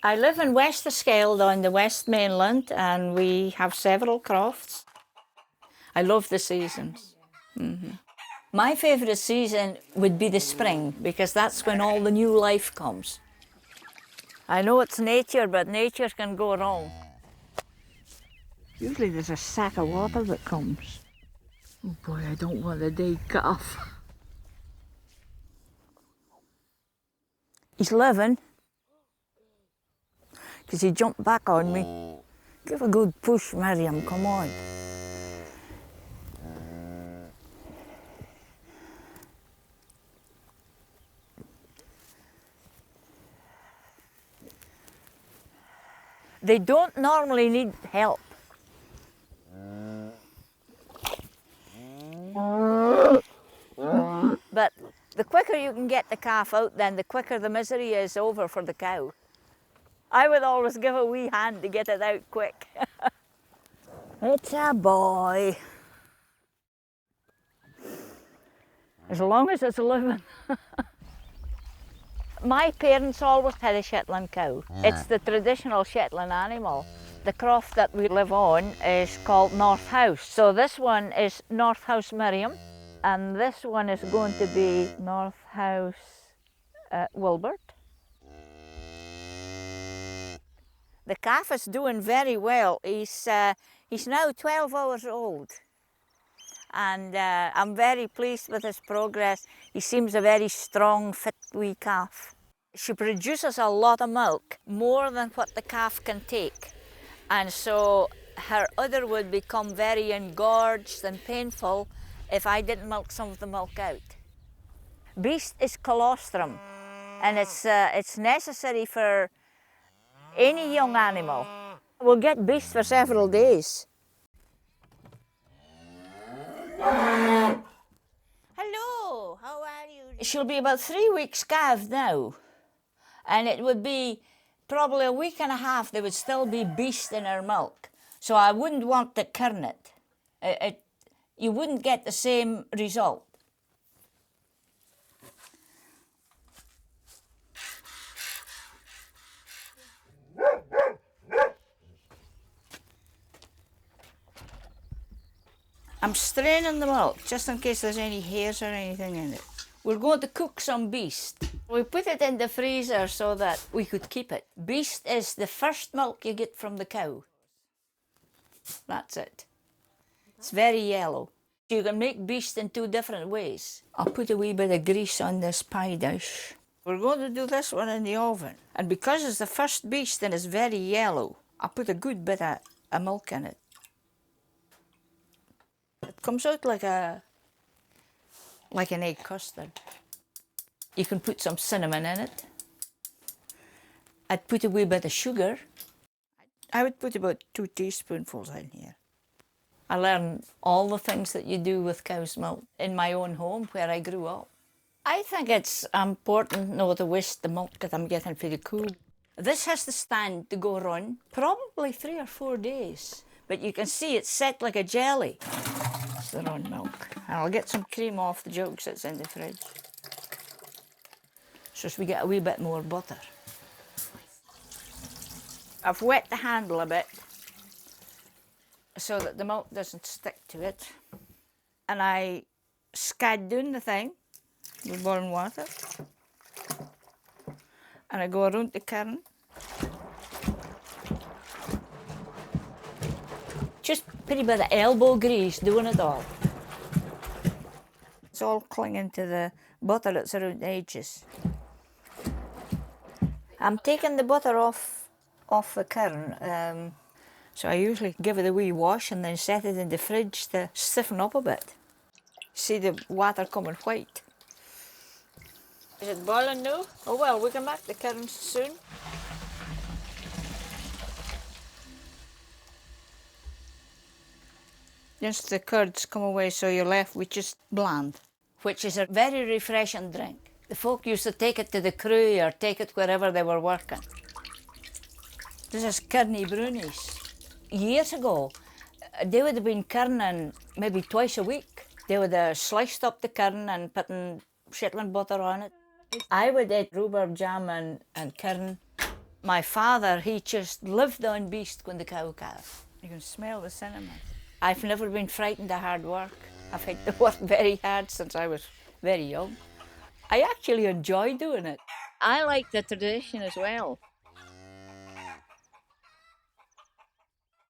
I live in West Shetland on the West Mainland, and we have several crofts. I love the seasons. My favourite season would be the spring, because that's when all the new life comes. I know it's nature, but nature can go wrong. Usually there's a sack of water that comes. Oh boy, I don't want the day calf. He's living, because he jumped back on me. Give a good push, Miriam, come on. They don't normally need help. But the quicker you can get the calf out, then the quicker the misery is over for the cow. I would always give a wee hand to get it out quick. It's a boy. As long as it's living. My parents always had a Shetland cow. It's the traditional Shetland animal. The croft that we live on is called North House. So this one is North House Miriam, and this one is going to be North House Wilbert. The calf is doing very well. He's now 12 hours old, and I'm very pleased with his progress. He seems a very strong, fit wee calf. She produces a lot of milk, more than what the calf can take, and so her udder would become very engorged and painful if I didn't milk some of the milk out. Beest is colostrum, and it's necessary for any young animal. We'll get beast for several days. Hello, how are you? She'll be about 3 weeks calved now, and it would be probably a week and a half there would still be beast in her milk. So I wouldn't want to kirn it. You wouldn't get the same result. I'm straining the milk just in case there's any hairs or anything in it. We're going to cook some beast. We put it in the freezer so that we could keep it. Beast is the first milk you get from the cow. That's it. It's very yellow. You can make beast in 2 different ways. I'll put a wee bit of grease on this pie dish. We're going to do this one in the oven. And because it's the first beast and it's very yellow, I'll put a good bit of milk in it. It comes out like an egg custard. You can put some cinnamon in it. I'd put a wee bit of sugar. I would put about 2 teaspoonfuls in here. I learned all the things that you do with cow's milk in my own home where I grew up. I think it's important not to waste the milk that I'm getting for the cow. This has to stand to go run probably 3 or 4 days. But you can see it's set like a jelly. It's the run milk. And I'll get some cream off the jugs that's in the fridge. So we get a wee bit more butter. I've wet the handle a bit so that the milk doesn't stick to it. And I scad down the thing with boiling water. And I go around the kirn. Just pretty bit of elbow grease doing it all. It's all clinging to the butter that's around the edges. I'm taking the butter off the kirn. So I usually give it a wee wash and then set it in the fridge to stiffen up a bit. See the water coming white. Is it boiling now? Oh well, we can make the kirn soon. Once the curds come away, so you're left with just blaand, which is a very refreshing drink. The folk used to take it to the crew or take it wherever they were working. This is kirny brunnies. Years ago, they would have been kirning maybe twice a week. They would have sliced up the kirn and putting Shetland butter on it. I would eat rhubarb jam and kirn My father, he just lived on beast when the cow calf. You can smell the cinnamon. I've never been frightened of hard work. I've had to work very hard since I was very young. I actually enjoy doing it. I like the tradition as well.